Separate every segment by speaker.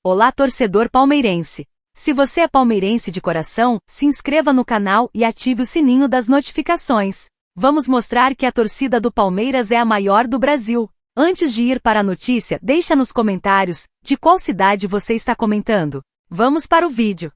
Speaker 1: Olá, torcedor palmeirense! Se você é palmeirense de coração, se inscreva no canal e ative o sininho das notificações. Vamos mostrar que a torcida do Palmeiras é a maior do Brasil. Antes de ir para a notícia, deixa nos comentários de qual cidade você está comentando. Vamos para o vídeo.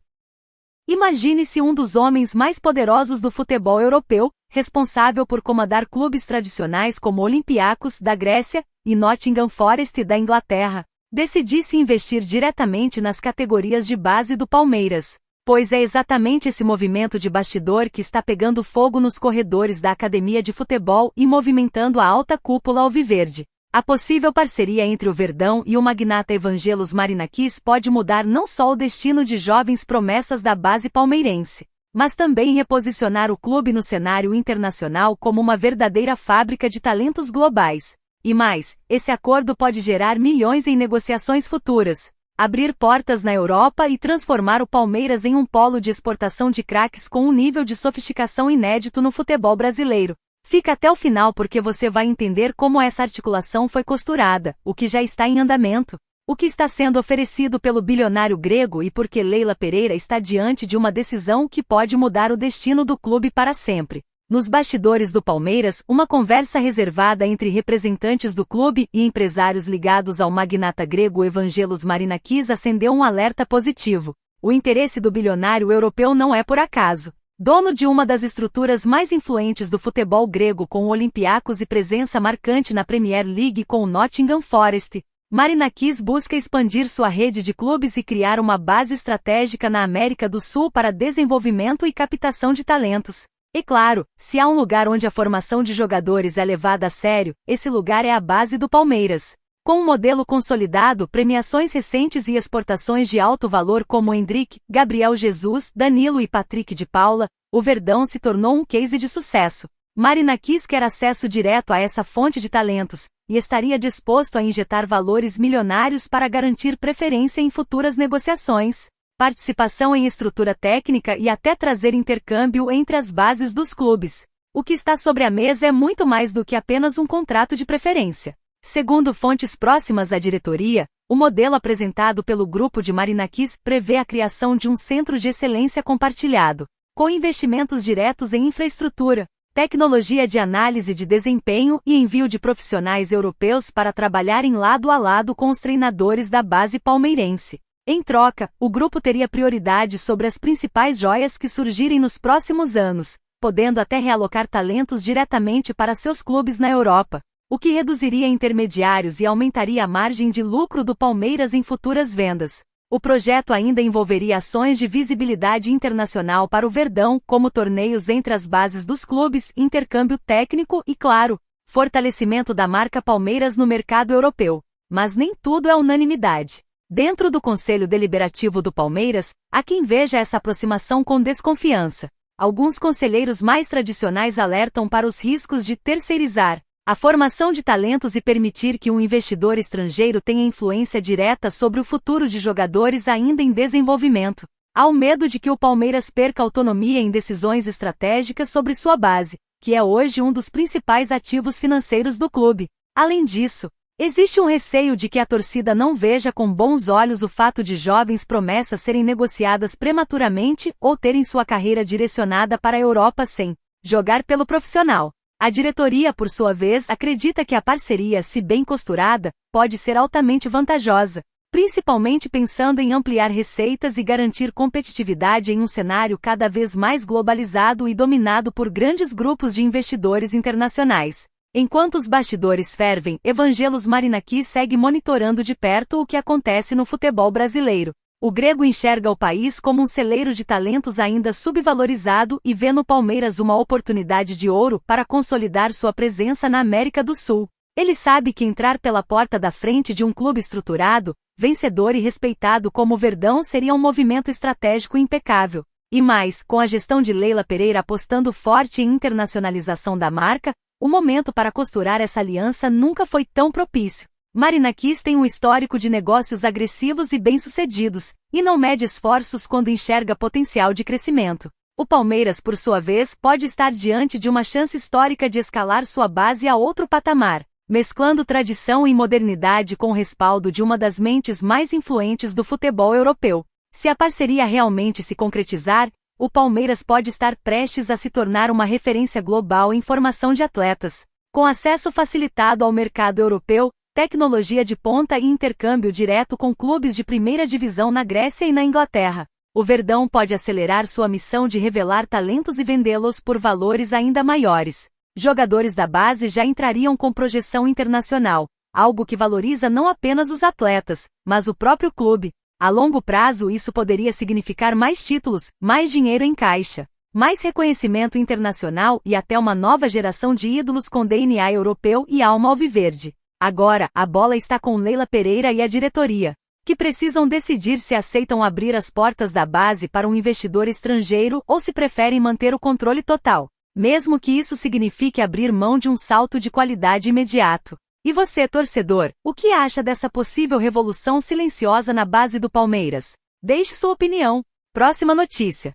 Speaker 1: Imagine-se um dos homens mais poderosos do futebol europeu, responsável por comandar clubes tradicionais como Olympiacos, da Grécia, e Nottingham Forest, da Inglaterra. Decidisse investir diretamente nas categorias de base do Palmeiras, pois é exatamente esse movimento de bastidor que está pegando fogo nos corredores da academia de futebol e movimentando a alta cúpula alviverde. A possível parceria entre o Verdão e o magnata Evangelos Marinakis pode mudar não só o destino de jovens promessas da base palmeirense, mas também reposicionar o clube no cenário internacional como uma verdadeira fábrica de talentos globais. E mais, esse acordo pode gerar milhões em negociações futuras, abrir portas na Europa e transformar o Palmeiras em um polo de exportação de craques com um nível de sofisticação inédito no futebol brasileiro. Fica até o final porque você vai entender como essa articulação foi costurada, o que já está em andamento, o que está sendo oferecido pelo bilionário grego e por que Leila Pereira está diante de uma decisão que pode mudar o destino do clube para sempre. Nos bastidores do Palmeiras, uma conversa reservada entre representantes do clube e empresários ligados ao magnata grego Evangelos Marinakis acendeu um alerta positivo. O interesse do bilionário europeu não é por acaso. Dono de uma das estruturas mais influentes do futebol grego com o Olympiacos e presença marcante na Premier League com o Nottingham Forest, Marinakis busca expandir sua rede de clubes e criar uma base estratégica na América do Sul para desenvolvimento e captação de talentos. E claro, se há um lugar onde a formação de jogadores é levada a sério, esse lugar é a base do Palmeiras. Com um modelo consolidado, premiações recentes e exportações de alto valor como Endrick, Gabriel Jesus, Danilo e Patrick de Paula, o Verdão se tornou um case de sucesso. Marinakis quer acesso direto a essa fonte de talentos, e estaria disposto a injetar valores milionários para garantir preferência em futuras negociações, participação em estrutura técnica e até trazer intercâmbio entre as bases dos clubes. O que está sobre a mesa é muito mais do que apenas um contrato de preferência. Segundo fontes próximas à diretoria, o modelo apresentado pelo grupo de Marinakis prevê a criação de um centro de excelência compartilhado, com investimentos diretos em infraestrutura, tecnologia de análise de desempenho e envio de profissionais europeus para trabalharem lado a lado com os treinadores da base palmeirense. Em troca, o grupo teria prioridade sobre as principais joias que surgirem nos próximos anos, podendo até realocar talentos diretamente para seus clubes na Europa, o que reduziria intermediários e aumentaria a margem de lucro do Palmeiras em futuras vendas. O projeto ainda envolveria ações de visibilidade internacional para o Verdão, como torneios entre as bases dos clubes, intercâmbio técnico e, claro, fortalecimento da marca Palmeiras no mercado europeu. Mas nem tudo é unanimidade. Dentro do Conselho Deliberativo do Palmeiras, há quem veja essa aproximação com desconfiança. Alguns conselheiros mais tradicionais alertam para os riscos de terceirizar a formação de talentos e permitir que um investidor estrangeiro tenha influência direta sobre o futuro de jogadores ainda em desenvolvimento. Há o medo de que o Palmeiras perca autonomia em decisões estratégicas sobre sua base, que é hoje um dos principais ativos financeiros do clube. Além disso, existe um receio de que a torcida não veja com bons olhos o fato de jovens promessas serem negociadas prematuramente ou terem sua carreira direcionada para a Europa sem jogar pelo profissional. A diretoria, por sua vez, acredita que a parceria, se bem costurada, pode ser altamente vantajosa, principalmente pensando em ampliar receitas e garantir competitividade em um cenário cada vez mais globalizado e dominado por grandes grupos de investidores internacionais. Enquanto os bastidores fervem, Evangelos Marinakis segue monitorando de perto o que acontece no futebol brasileiro. O grego enxerga o país como um celeiro de talentos ainda subvalorizado e vê no Palmeiras uma oportunidade de ouro para consolidar sua presença na América do Sul. Ele sabe que entrar pela porta da frente de um clube estruturado, vencedor e respeitado como o Verdão seria um movimento estratégico impecável. E mais, com a gestão de Leila Pereira apostando forte em internacionalização da marca, o momento para costurar essa aliança nunca foi tão propício. Marinakis tem um histórico de negócios agressivos e bem-sucedidos, e não mede esforços quando enxerga potencial de crescimento. O Palmeiras, por sua vez, pode estar diante de uma chance histórica de escalar sua base a outro patamar. mesclando tradição e modernidade com o respaldo de uma das mentes mais influentes do futebol europeu. Se a parceria realmente se concretizar, o Palmeiras pode estar prestes a se tornar uma referência global em formação de atletas, com acesso facilitado ao mercado europeu, tecnologia de ponta e intercâmbio direto com clubes de primeira divisão na Grécia e na Inglaterra. O Verdão pode acelerar sua missão de revelar talentos e vendê-los por valores ainda maiores. Jogadores da base já entrariam com projeção internacional, algo que valoriza não apenas os atletas, mas o próprio clube. A longo prazo isso poderia significar mais títulos, mais dinheiro em caixa, mais reconhecimento internacional e até uma nova geração de ídolos com DNA europeu e alma alviverde. Agora, a bola está com Leila Pereira e a diretoria, que precisam decidir se aceitam abrir as portas da base para um investidor estrangeiro ou se preferem manter o controle total, mesmo que isso signifique abrir mão de um salto de qualidade imediato. E você, torcedor, o que acha dessa possível revolução silenciosa na base do Palmeiras? Deixe sua opinião. Próxima notícia.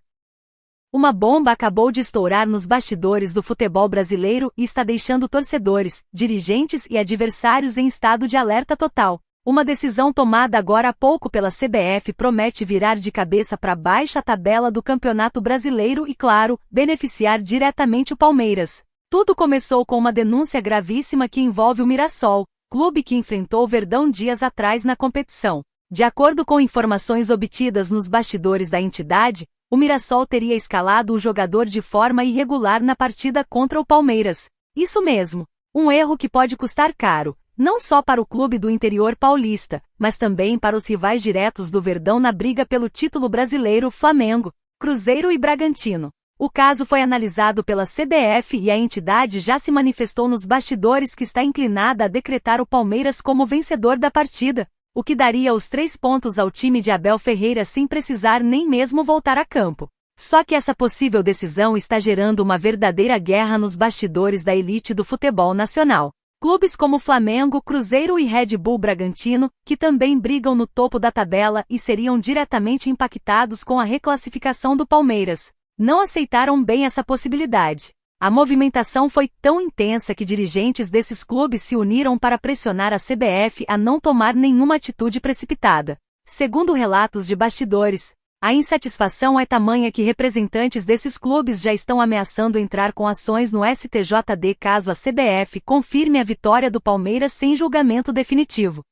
Speaker 1: Uma bomba acabou de estourar nos bastidores do futebol brasileiro e está deixando torcedores, dirigentes e adversários em estado de alerta total. Uma decisão tomada agora há pouco pela CBF promete virar de cabeça para baixo a tabela do Campeonato Brasileiro e, claro, beneficiar diretamente o Palmeiras. Tudo começou com uma denúncia gravíssima que envolve o Mirassol, clube que enfrentou o Verdão dias atrás na competição. De acordo com informações obtidas nos bastidores da entidade, o Mirassol teria escalado o jogador de forma irregular na partida contra o Palmeiras. Isso mesmo, um erro que pode custar caro, não só para o clube do interior paulista, mas também para os rivais diretos do Verdão na briga pelo título brasileiro: Flamengo, Cruzeiro e Bragantino. O caso foi analisado pela CBF e a entidade já se manifestou nos bastidores que está inclinada a decretar o Palmeiras como vencedor da partida, o que daria os 3 pontos ao time de Abel Ferreira sem precisar nem mesmo voltar a campo. Só que essa possível decisão está gerando uma verdadeira guerra nos bastidores da elite do futebol nacional. Clubes como Flamengo, Cruzeiro e Red Bull Bragantino, que também brigam no topo da tabela e seriam diretamente impactados com a reclassificação do Palmeiras, não aceitaram bem essa possibilidade. A movimentação foi tão intensa que dirigentes desses clubes se uniram para pressionar a CBF a não tomar nenhuma atitude precipitada. Segundo relatos de bastidores, a insatisfação é tamanha que representantes desses clubes já estão ameaçando entrar com ações no STJD caso a CBF confirme a vitória do Palmeiras sem julgamento definitivo.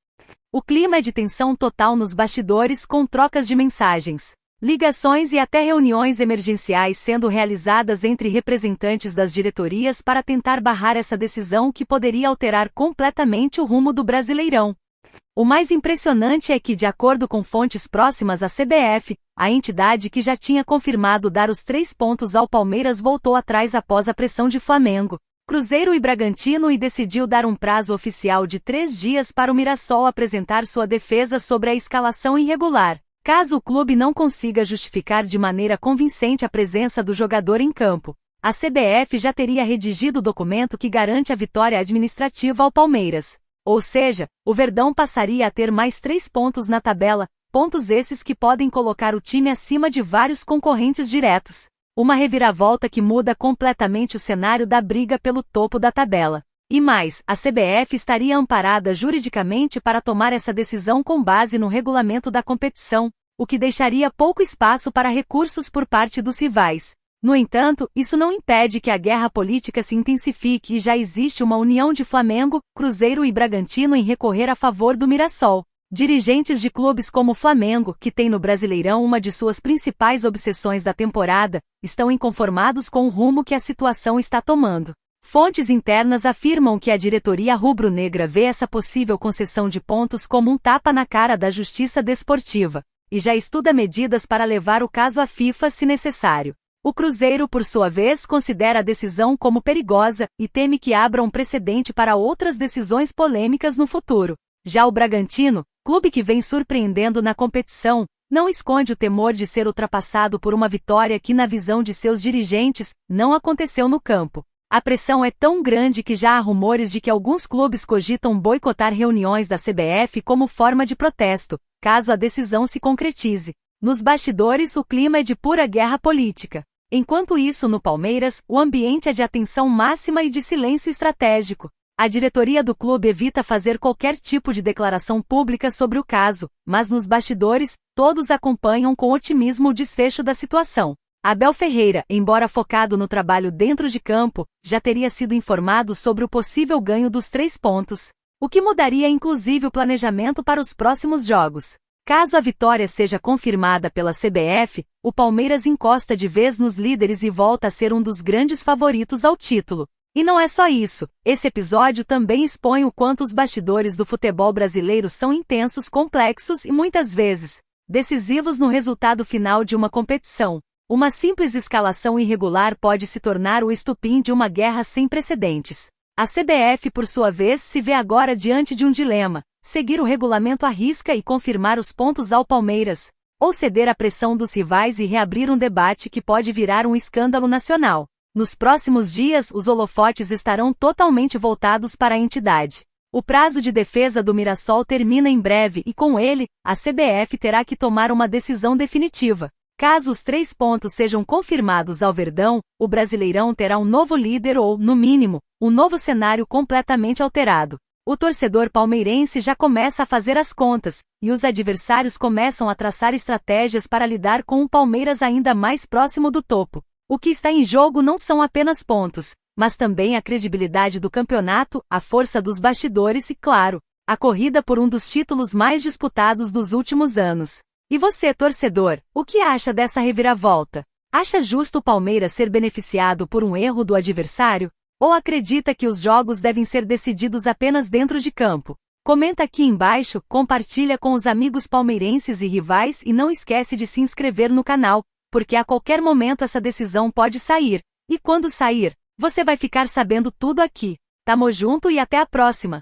Speaker 1: O clima é de tensão total nos bastidores, com trocas de mensagens, ligações e até reuniões emergenciais sendo realizadas entre representantes das diretorias para tentar barrar essa decisão que poderia alterar completamente o rumo do Brasileirão. O mais impressionante é que, de acordo com fontes próximas à CBF, a entidade que já tinha confirmado dar os 3 pontos ao Palmeiras voltou atrás após a pressão de Flamengo, Cruzeiro e Bragantino e decidiu dar um prazo oficial de 3 dias para o Mirassol apresentar sua defesa sobre a escalação irregular, caso o clube não consiga justificar de maneira convincente a presença do jogador em campo. A CBF já teria redigido o documento que garante a vitória administrativa ao Palmeiras. Ou seja, o Verdão passaria a ter mais 3 pontos na tabela, pontos esses que podem colocar o time acima de vários concorrentes diretos. Uma reviravolta que muda completamente o cenário da briga pelo topo da tabela. E mais, a CBF estaria amparada juridicamente para tomar essa decisão com base no regulamento da competição, o que deixaria pouco espaço para recursos por parte dos rivais. No entanto, isso não impede que a guerra política se intensifique e já existe uma união de Flamengo, Cruzeiro e Bragantino em recorrer a favor do Mirassol. Dirigentes de clubes como o Flamengo, que tem no Brasileirão uma de suas principais obsessões da temporada, estão inconformados com o rumo que a situação está tomando. Fontes internas afirmam que a diretoria rubro-negra vê essa possível concessão de pontos como um tapa na cara da justiça desportiva, e já estuda medidas para levar o caso à FIFA se necessário. O Cruzeiro, por sua vez, considera a decisão como perigosa e teme que abra um precedente para outras decisões polêmicas no futuro. Já o Bragantino, clube que vem surpreendendo na competição, não esconde o temor de ser ultrapassado por uma vitória que, na visão de seus dirigentes, não aconteceu no campo. A pressão é tão grande que já há rumores de que alguns clubes cogitam boicotar reuniões da CBF como forma de protesto, caso a decisão se concretize. Nos bastidores, o clima é de pura guerra política. Enquanto isso, no Palmeiras, o ambiente é de atenção máxima e de silêncio estratégico. A diretoria do clube evita fazer qualquer tipo de declaração pública sobre o caso, mas nos bastidores, todos acompanham com otimismo o desfecho da situação. Abel Ferreira, embora focado no trabalho dentro de campo, já teria sido informado sobre o possível ganho dos 3 pontos, o que mudaria inclusive o planejamento para os próximos jogos. Caso a vitória seja confirmada pela CBF, o Palmeiras encosta de vez nos líderes e volta a ser um dos grandes favoritos ao título. E não é só isso, esse episódio também expõe o quanto os bastidores do futebol brasileiro são intensos, complexos e muitas vezes decisivos no resultado final de uma competição. Uma simples escalação irregular pode se tornar o estopim de uma guerra sem precedentes. A CBF, por sua vez, se vê agora diante de um dilema: seguir o regulamento à risca e confirmar os pontos ao Palmeiras, ou ceder à pressão dos rivais e reabrir um debate que pode virar um escândalo nacional. Nos próximos dias, os holofotes estarão totalmente voltados para a entidade. O prazo de defesa do Mirassol termina em breve e, com ele, a CBF terá que tomar uma decisão definitiva. Caso os 3 pontos sejam confirmados ao Verdão, o Brasileirão terá um novo líder ou, no mínimo, um novo cenário completamente alterado. O torcedor palmeirense já começa a fazer as contas, e os adversários começam a traçar estratégias para lidar com um Palmeiras ainda mais próximo do topo. O que está em jogo não são apenas pontos, mas também a credibilidade do campeonato, a força dos bastidores e, claro, a corrida por um dos títulos mais disputados dos últimos anos. E você, torcedor, o que acha dessa reviravolta? Acha justo o Palmeiras ser beneficiado por um erro do adversário? Ou acredita que os jogos devem ser decididos apenas dentro de campo? Comenta aqui embaixo, compartilha com os amigos palmeirenses e rivais e não esquece de se inscrever no canal, porque a qualquer momento essa decisão pode sair. E quando sair, você vai ficar sabendo tudo aqui. Tamo junto e até a próxima!